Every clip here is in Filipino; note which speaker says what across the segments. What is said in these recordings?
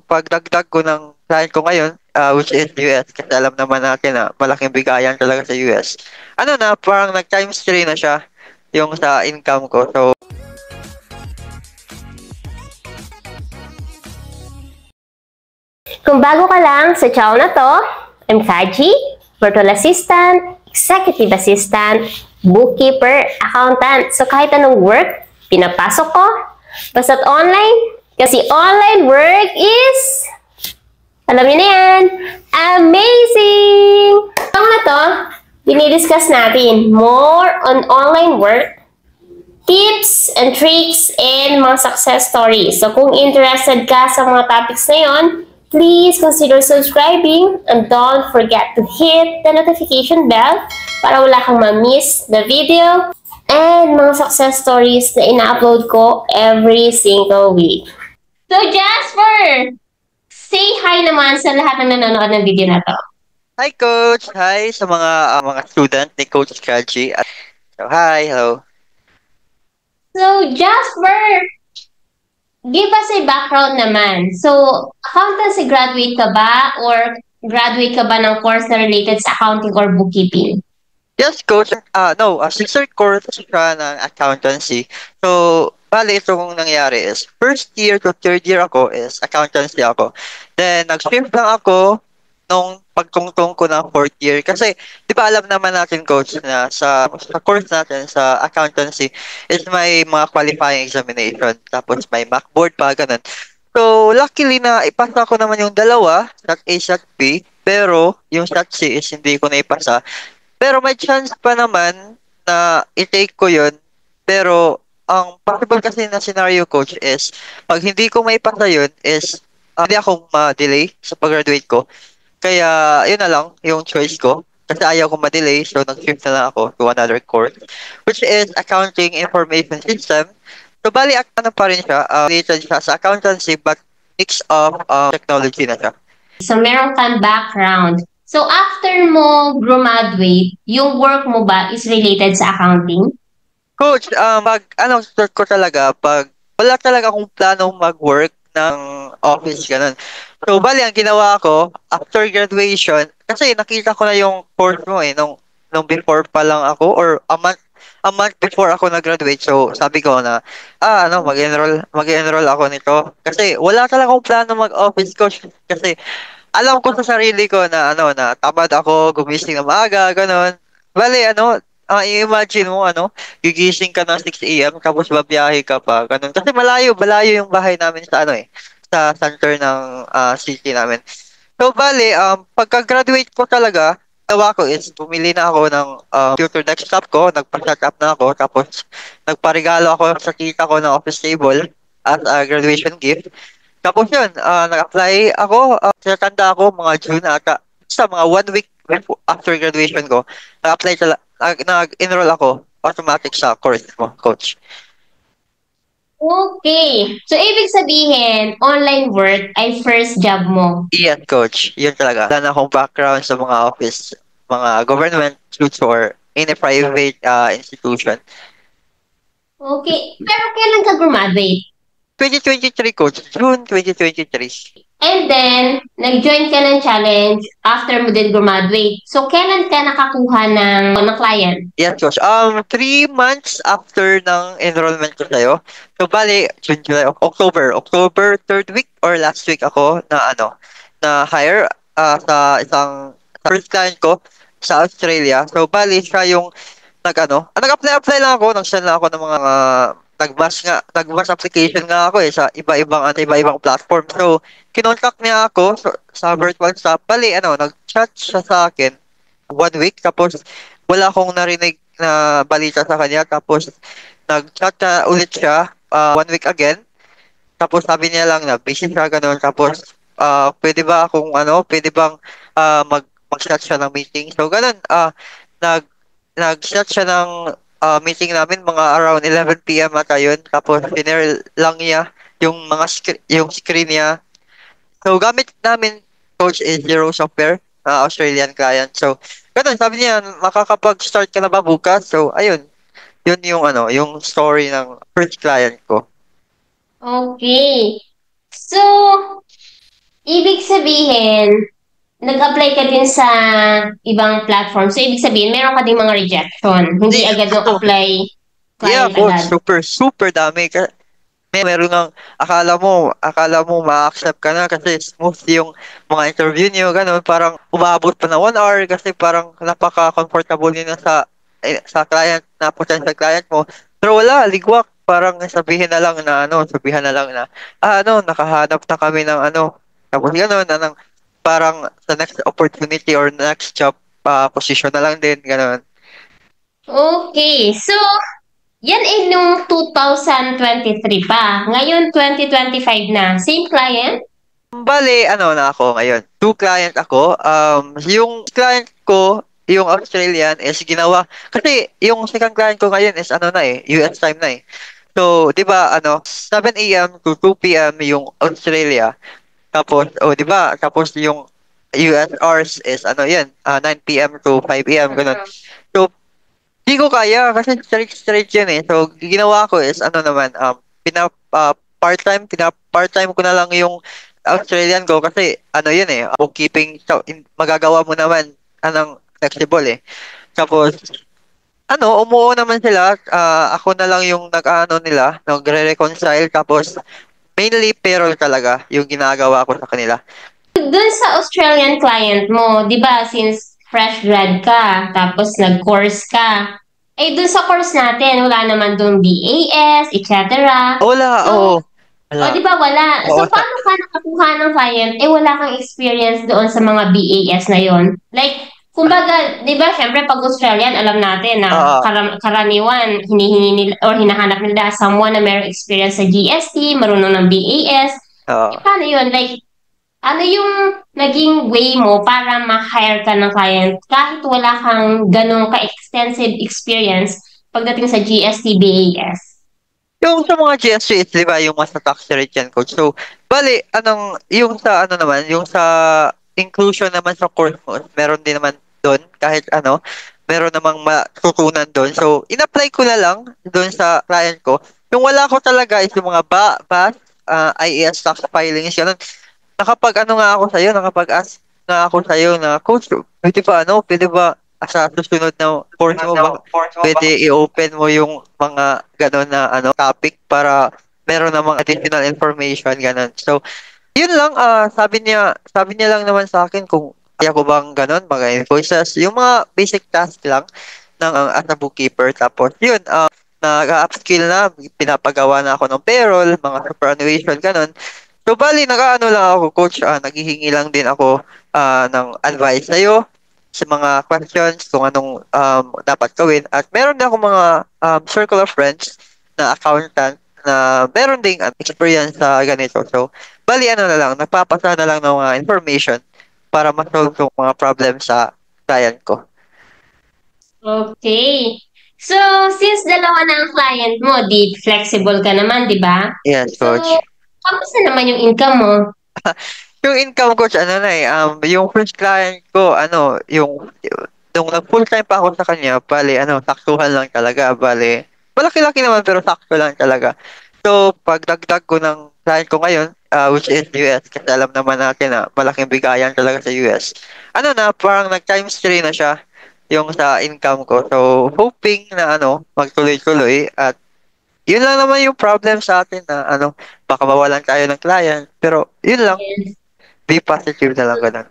Speaker 1: pagdagdag ko ng client ko ngayon, which is US, kasi alam naman natin na malaking bigayan talaga sa US. Ano na, parang nag-times 3 na siya yung sa income ko. So,
Speaker 2: Kung bago ka lang sa channel na to, I'm Kaji, virtual assistant, executive assistant, bookkeeper, accountant. So kahit anong work, pinapasok ko, basta't online, kasi online work is, alam niyo na yan, amazing! Ang na to, dinidiscuss natin more on online work, tips and tricks, and mga success stories. So kung interested ka sa mga topics na yon, please consider subscribing and don't forget to hit the notification bell para wala kang ma-miss the video and mga success stories na ina-upload ko every single week. So Jasper, say hi naman sa lahat ng nanonood ng video na to.
Speaker 1: hi Coach! Hi sa mga student ni Coach Kaji. So, hi, hello.
Speaker 2: So Jasper, give us a background naman. So, accountancy graduate ka ba or graduate ka ba ng course na related sa accounting or bookkeeping?
Speaker 1: Yes, Coach. No, sister course siya ng accountancy. So, bali, itong nangyari is, first year to third year ako is accountancy ako. Then, nag-shift lang ako nung pagtungtong ko ng fourth year. Kasi, di ba alam naman natin, Coach, na sa course natin, sa accountancy, is may mga qualifying examination. Tapos, may mock board pa, ganun. So, luckily na ipasa ko naman yung dalawa, SAT A, SAT B, pero yung SAT C is hindi ko na ipasa. Pero may chance pa naman na i-take ko yun. Pero ang possible kasi na scenario, coach, is pag hindi ko maipasa yun is hindi akong ma-delay sa pag-graduate ko. Kaya yun na lang yung choice ko. Kasi ayaw ko ma-delay, so nag-shift na lang ako to another course, which is Accounting Information System. So bali, ano pa rin siya, related siya sa accountancy but mix of technology na siya.
Speaker 2: So, meron kang background. So, after mo graduate, yung work mo ba is related sa accounting?
Speaker 1: Coach, start ko talaga, pag wala talaga akong planong mag-work ng office, ganun. So, bali, ang ginawa ko, after graduation, kasi nakita ko na yung course mo nung before pa lang ako, or a month before ako nag-graduate. So, sabi ko na, mag-enroll ako nito. Kasi wala talaga akong plano mag-office, coach. Kasi alam ko sa sarili ko na na tamad ako gumising na maaga, ganun. Bale, i-imagine mo, gigising ka ng 6 a.m. tapos babiyahe ka pa, ganun. Kasi malayo yung bahay namin sa sa center ng city namin. So, bale, pagka-graduate ko talaga, gawa ko is bumili na ako ng computer desktop ko, nagpa-set up na ako, tapos nagparegalo ako sa tita ko ng office table as a graduation gift. Tapos yun, nag-apply ako, tinatanda ako mga June ata. Sa mga 1 week after graduation ko, nag-enroll ako automatic sa course mo, coach.
Speaker 2: Okay. So, ibig sabihin, online work ay first job mo.
Speaker 1: Yes, coach. Yun talaga. Wala na akong background sa mga office, mga government suits or in a private institution.
Speaker 2: Okay. Pero kailan ka graduate?
Speaker 1: 2023, coach. June 2023.
Speaker 2: And then, nag-join ka ng challenge after mo din graduate. So, kailan ka nakakuha ng client?
Speaker 1: Yes, coach. 3 months after ng enrollment ko sa'yo. So, bali, June, July, October 3rd week or last week ako na hire sa first client ko sa Australia. So, bali, siya yung nag-apply lang ako, nag-send lang ako ng mga nag-mass application nga ako sa iba-ibang platform. So, kinontak niya ako sa virtual shop. Bali, nag-chat siya sa akin 1 week, tapos wala akong narinig na balita sa kanya, tapos nag-chat na ulit siya 1 week again, tapos sabi niya lang na busy siya, ganun. Tapos pwede bang mag-chat siya ng meeting, so ganun. Nag nag-chat siya ng meeting namin mga around 11 p.m. ata yun, tapos pinare lang niya yung screen niya. So, gamit namin, coach, is Zero Software, Australian client. So, ganun, sabi niya, makakapag-start ka na ba bukas? So, ayun, yun yung story ng first client ko.
Speaker 2: Okay. So, Ibig sabihin, nag-apply ka din sa ibang platform. So, ibig sabihin, meron ka din mga rejection. Hindi
Speaker 1: Hindi,
Speaker 2: agad yung
Speaker 1: ako,
Speaker 2: apply
Speaker 1: yeah,
Speaker 2: client
Speaker 1: coach,
Speaker 2: agad.
Speaker 1: super, super dami. Meron ng akala mo ma-accept ka na kasi smooth yung mga interview niyo, ganun. Parang umabot pa na 1 hour kasi parang napaka-comfortable niyo na sa client, na potential client mo. Pero wala, ligwak. Parang sabihan na lang na, nakahanap na kami ng tapos ganun, parang sa next opportunity or next job position na lang din, ganun.
Speaker 2: Okay. So, yan ay nung 2023 pa. Ngayon, 2025 na. Same client?
Speaker 1: Bale, na ako ngayon. Two client ako. Yung client ko, yung Australian is ginawa. Kasi yung second client ko ngayon is US time na eh. So, 'di ba, 7 a.m. to 2 p.m. yung Australia. Tapos, 'di ba? Tapos yung US hours is 9 p.m. to 5 a.m. ganun. So, di ko kaya kasi straight yan eh. So, ginawa ko is naman, part-time ko na lang yung Australian ko kasi yun eh, bookkeeping, so, magagawa mo naman, flexible eh. Tapos, umuo naman sila, ako na lang yung nila, nagre-reconcile, tapos, mainly payroll talaga yung ginagawa ko sa kanila.
Speaker 2: Dun sa Australian client mo, di ba, since fresh grad ka, tapos nag-course ka, eh, dun sa course natin, wala naman dun BAS, etc.
Speaker 1: Wala,
Speaker 2: So,
Speaker 1: oo.
Speaker 2: o,
Speaker 1: Wala.
Speaker 2: di ba wala?
Speaker 1: Oo,
Speaker 2: So, paano ka nakakuha ng client? Eh, wala kang experience doon sa mga BAS na yon. Like, kumbaga, di ba, syempre, pag Australian, alam natin na
Speaker 1: oo,
Speaker 2: karaniwan, hinihingi nila or hinahanap nila someone na mayroong experience sa GST, marunong ng BAS. Eh,
Speaker 1: oo.
Speaker 2: paano yun? Like, ano yung naging way mo para ma-hire ka ng client kahit wala kang ganong ka-extensive experience pagdating sa GST BAS?
Speaker 1: Yung sa mga GSCs, di ba, yung mas tax rate yan, coach. So, bali, yung sa naman, yung sa inclusion naman sa course mo, meron din naman doon, kahit meron namang matutunan doon. So, in-apply ko na lang doon sa client ko. Yung wala ko talaga is yung mga IAS tax filings, yun. Nakapag-ask nga ako sa'yo na, Coach, pwede ba sa susunod na course mo ba, pwede i-open mo yung mga gano'n na topic para meron namang additional information, gano'n. So, yun lang, sabi niya lang naman sa akin kung kaya ko bang gano'n, mga invoices, yung mga basic task lang ng as a bookkeeper. Tapos, yun, nag-upskill na, pinapagawa na ako ng payroll, mga superannuation, gano'n. So, bali, nag-ano lang ako, coach, naghihingi lang din ako ng advice sa'yo sa mga questions kung anong dapat gawin. At meron din ako mga circle of friends na accountant na meron ding experience sa ganito. So, bali, na lang, nagpapasa na lang ng mga information para ma-solve yung mga problem sa client ko.
Speaker 2: Okay. So, since dalawa na ang client mo, di flexible ka naman, di ba?
Speaker 1: Yes,
Speaker 2: So,
Speaker 1: coach.
Speaker 2: kamusta naman yung income mo?
Speaker 1: Yung income ko, yung first client ko, nung nag-full time pa ako sa kanya, bale, saktuhan lang talaga, bale, malaki-laki naman, pero sakto lang talaga. So, pagdagdag ko ng client ko ngayon, which is US, kasi alam naman natin na malaking bigayan talaga sa US, parang nag-times 3 na siya, yung sa income ko. So, hoping na, magtuloy-tuloy, at yun lang naman yung problem sa atin na, baka mawalan tayo ng client, pero yun lang,
Speaker 2: Yes.
Speaker 1: be positive na lang ganun.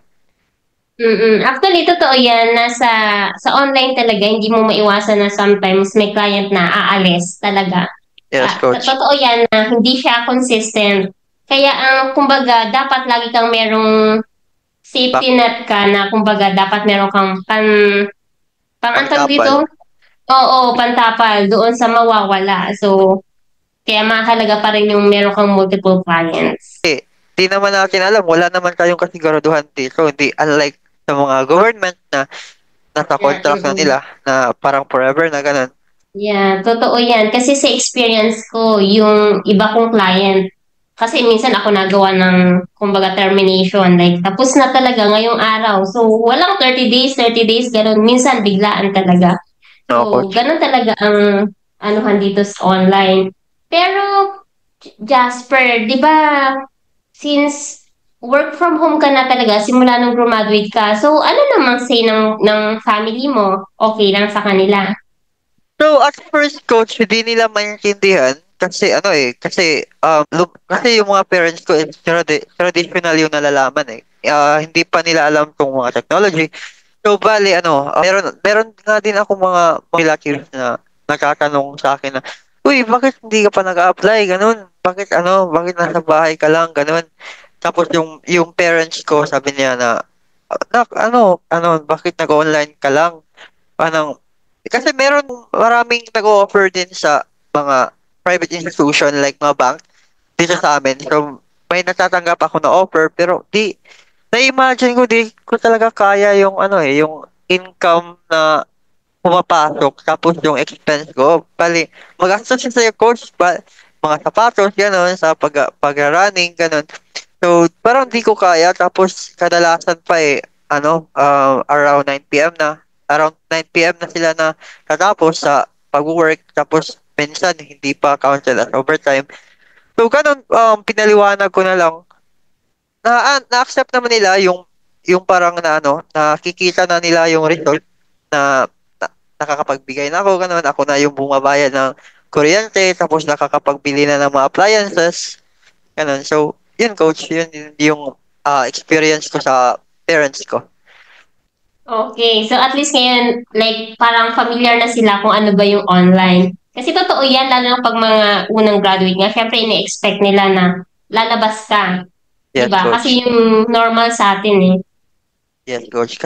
Speaker 2: Mm-mm. Actually, totoo yan. Sa online talaga, hindi mo maiwasan na sometimes may client na aalis talaga.
Speaker 1: Yes, coach.
Speaker 2: Totoo yan na hindi siya consistent. Kaya ang kumbaga, dapat lagi kang merong
Speaker 1: Back,
Speaker 2: safety net ka na kumbaga, dapat meron kang antawag
Speaker 1: pangtapal.
Speaker 2: dito? Oo, pantapal doon sa mawawala. So, kaya mahalaga pa rin yung meron kang multiple clients.
Speaker 1: Di naman natin alam, wala naman tayong kasiguraduhan dito. Hindi, unlike sa mga government na nasa
Speaker 2: Yeah,
Speaker 1: contract na nila na parang forever na ganun.
Speaker 2: yeah, totoo yan. Kasi sa experience ko, yung iba kong client, kasi minsan ako nagawa ng, kumbaga, termination. Like, tapos na talaga ngayong araw. So, walang 30 days, ganun. Minsan, biglaan talaga.
Speaker 1: No,
Speaker 2: So,
Speaker 1: coach.
Speaker 2: ganun talaga ang anuhan dito sa online. Pero, Jasper, di ba, since work from home ka na talaga simula nung graduate ka. So, ano namang say ng family mo? Okay lang sa kanila?
Speaker 1: So, at first, coach, hindi nila maintindihan kasi kasi yung mga parents ko is traditional yung nalalaman eh. Hindi pa nila alam tong mga technology. So, bali, meron nga din ako mga relatives na nagtatanong sa akin na, uy, bakit hindi ka pa nag-apply? Ganun. Bakit nasa bahay ka lang? Ganun. Tapos yung parents ko, sabi niya na, nak, bakit nag-online ka lang? Parang, kasi maraming nag-offer din sa mga private institution like mga bank dito sa amin. So, may natatanggap ako na offer pero na-imagine ko di ko talaga kaya yung income na pumapasok tapos yung expense ko. Bali, magastos siya sa coach pa mga sapatos, gano'n, sa pag-running, gano'n. So, parang di ko kaya. Tapos, kadalasan pa around 9 p.m. na. Around 9 p.m. na sila na katapos sa pag-work. Tapos, minsan, hindi pa counted as overtime. So, ganun, pinaliwanag ko na lang. Na-accept naman nila yung parang nakikita na nila yung result na, nakakapagbigay na ako, ganun. Ako na yung bumabayad ng kuryente, tapos nakakapagbili na ng mga appliances. Ganun. So, yun coach, yun yung experience ko sa parents ko.
Speaker 2: Okay, so at least ngayon, like, parang familiar na sila kung ano ba yung online. Kasi totoo yan, lalo na pag mga unang graduate nga, syempre ini-expect nila na lalabas ka. 'Di
Speaker 1: Yes,
Speaker 2: ba?
Speaker 1: coach.
Speaker 2: Kasi yung normal sa atin eh.
Speaker 1: Yes, coach.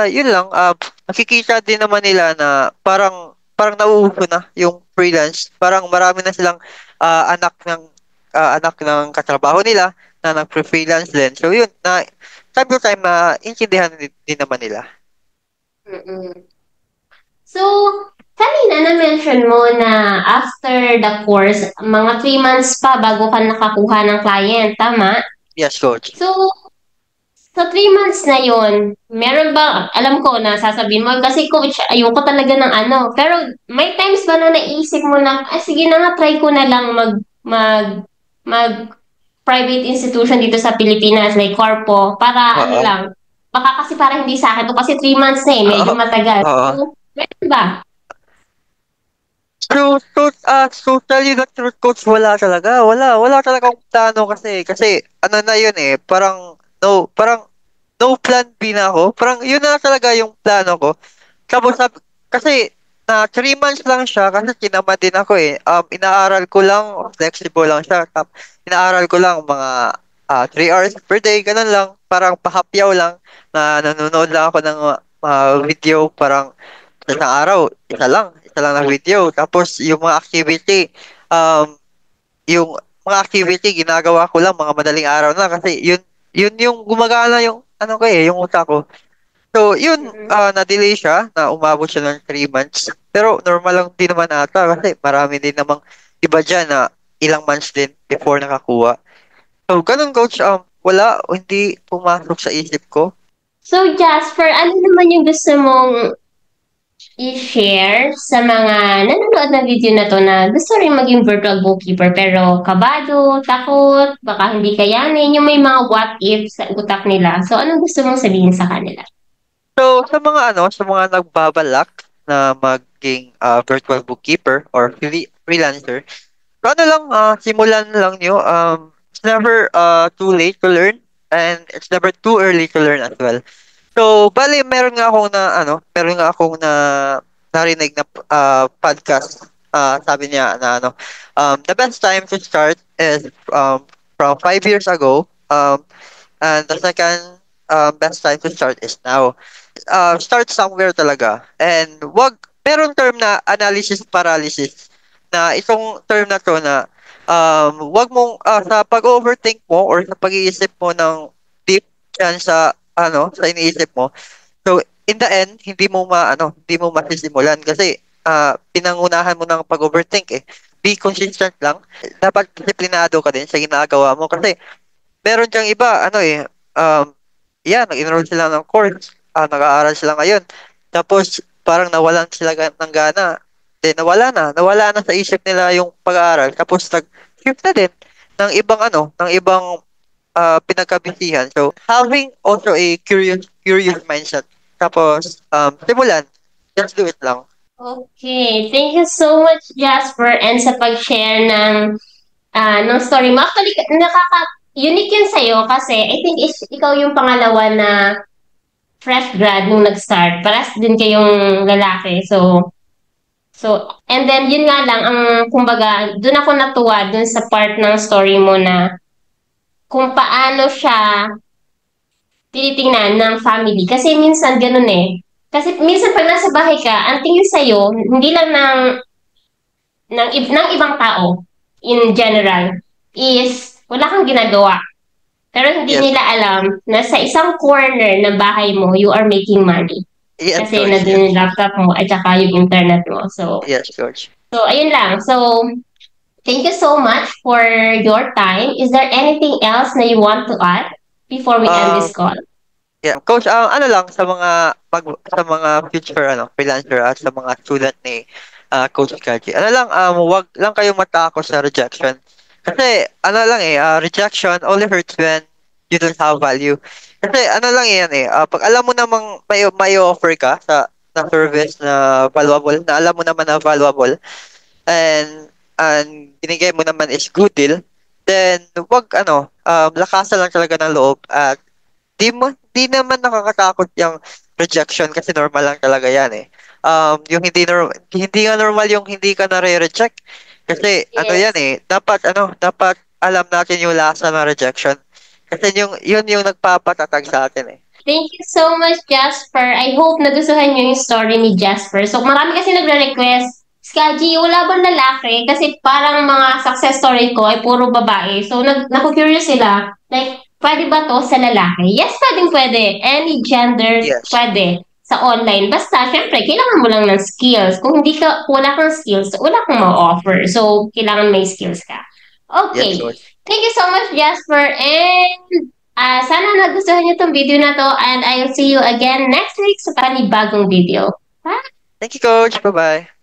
Speaker 1: Yun lang, nakikita din naman nila na parang nauuso na yung freelance. Parang marami na silang anak ng katrabaho nila na nagfre-freelance din. So yun, time to time na intindihan din naman nila.
Speaker 2: Mm-mm. So, kanina na-mention mo na after the course, mga 3 months pa bago ka nakakuha ng client, tama?
Speaker 1: Yes, coach.
Speaker 2: So, sa 3 months na yon, meron ba, alam ko na sasabihin mo, kasi coach, ayoko talaga ng ano, pero may times ba na naisip mo na, sige na nga, try ko na lang mag private institution dito sa Pilipinas, like Corpo, para ano
Speaker 1: Oo.
Speaker 2: lang, baka kasi parang hindi sa akin to, kasi 3 months na eh, medyo
Speaker 1: Oo.
Speaker 2: matagal.
Speaker 1: Oo.
Speaker 2: So, meron ba?
Speaker 1: So tell you the truth, coach, wala talaga. Wala talaga akong plano kasi ano na yun eh, parang no plan B na ako. Parang yun na talaga yung plano ko. Tapos kasi na 3 months lang siya kasi kinama din ako eh. Inaaral ko lang, flexible lang siya. Inaaral ko lang mga 3 hours per day, ganun lang. Parang pahapyaw lang na nanonood lang ako ng video, parang sa isang araw, isa lang na video. Tapos yung mga activity, um, yung mga activity ginagawa ko lang mga madaling araw na kasi yun yung gumagana yung yung utak ko. So, yun,
Speaker 2: Mm-mm.
Speaker 1: na-delay siya, na umabot siya ng 3 months. Pero normal lang din naman ata kasi marami din namang iba dyan na ilang months din before nakakuha. So, ganun coach, hindi pumasok sa isip ko.
Speaker 2: So, Jasper, ano naman yung gusto mong i-share sa mga nanonood ng video na to na gusto rin maging virtual bookkeeper pero kabado, takot, baka hindi kayanin, yung may mga what if sa utak nila. So, anong gusto mong sabihin sa kanila?
Speaker 1: So, sa mga nagbabalak na maging virtual bookkeeper or freelancer, so ano lang, simulan lang nyo. It's never too late to learn and it's never too early to learn as well. So, bali, meron nga akong narinig na podcast. Sabi niya na the best time to start is from 5 years ago. And the second best time to start is now. Start somewhere talaga. And meron term na analysis paralysis na itong term na to na wag mong sa pag-overthink mo or sa pag-iisip mo ng deep yan sa iniisip mo. So in the end, hindi mo masisimulan kasi pinangunahan mo ng pag-overthink eh. Be consistent lang. Dapat disiplinado ka din sa ginagawa mo kasi meron diyang iba, nag-enroll sila ng course, nag-aaral sila ngayon. Tapos, parang nawalan sila ng gana. Then, nawala na sa isip nila yung pag-aaral. Tapos, nag-shift na din ng ibang pinagkabisihan. So, having also a curious mindset. Tapos, simulan. Just do it lang.
Speaker 2: Okay, thank you so much, Jasper, and sa pag-share ng story mo. Actually, unique yun sa'yo kasi I think ikaw yung pangalawa na fresh grad nung nag-start. Paras din kayong lalaki. And then, yun nga lang, kumbaga, dun ako natuwa dun sa part ng story mo na kung paano siya tinitingnan ng family. Kasi minsan ganun eh. Kasi minsan pag nasa bahay ka, ang tingin sa'yo, hindi lang ng ibang tao in general is wala kang ginagawa. Pero hindi
Speaker 1: Yes.
Speaker 2: nila alam na sa isang corner ng bahay mo, you are making money.
Speaker 1: Yes,
Speaker 2: Kasi
Speaker 1: coach.
Speaker 2: nandun
Speaker 1: Yes.
Speaker 2: yung laptop mo at saka yung internet mo.
Speaker 1: Yes, coach.
Speaker 2: So ayun lang. So, thank you so much for your time. Is there anything else na you want to add before we end
Speaker 1: Um,
Speaker 2: this call?
Speaker 1: yeah, coach, ano lang sa mga future freelancer at sa mga student ni Coach Kaji. Ano lang, wag lang kayong matakot sa rejection. Kasi ano lang rejection only hurts when you don't have value. Kasi ano lang yan pag alam mo namang may offer ka na service na valuable, na alam mo naman na valuable, and binigay mo naman is good deal, then wag lakasan lang talaga ng loob at di naman nakakatakot yung rejection kasi normal lang talaga yan eh. Yung hindi nga normal yung hindi ka nare-reject kasi ano yan
Speaker 2: Yes.
Speaker 1: dapat alam natin yung lasa ng rejection. Kasi yun yung nagpapatatag sa atin eh.
Speaker 2: Thank you so much, Jasper. I hope nagustuhan niyo yung story ni Jasper. So, marami kasi nagre-request, Skaji, wala bang lalaki? Kasi parang mga success story ko ay puro babae. So, naku-curious sila. Like, pwede ba to sa lalaki? Yes, pwedeng pwede. Any gender,
Speaker 1: Yes.
Speaker 2: pwede. Sa online. Basta, syempre, kailangan mo lang ng skills. Kung wala kang skills, wala kang ma-offer. So, kailangan may skills ka.
Speaker 1: Yes,
Speaker 2: Okay.
Speaker 1: coach.
Speaker 2: Thank you so much, Jasper. And sana nagustuhan niyo tong video na to and I'll see you again next week sa panibagong video. Bye!
Speaker 1: Thank you, coach. Bye-bye.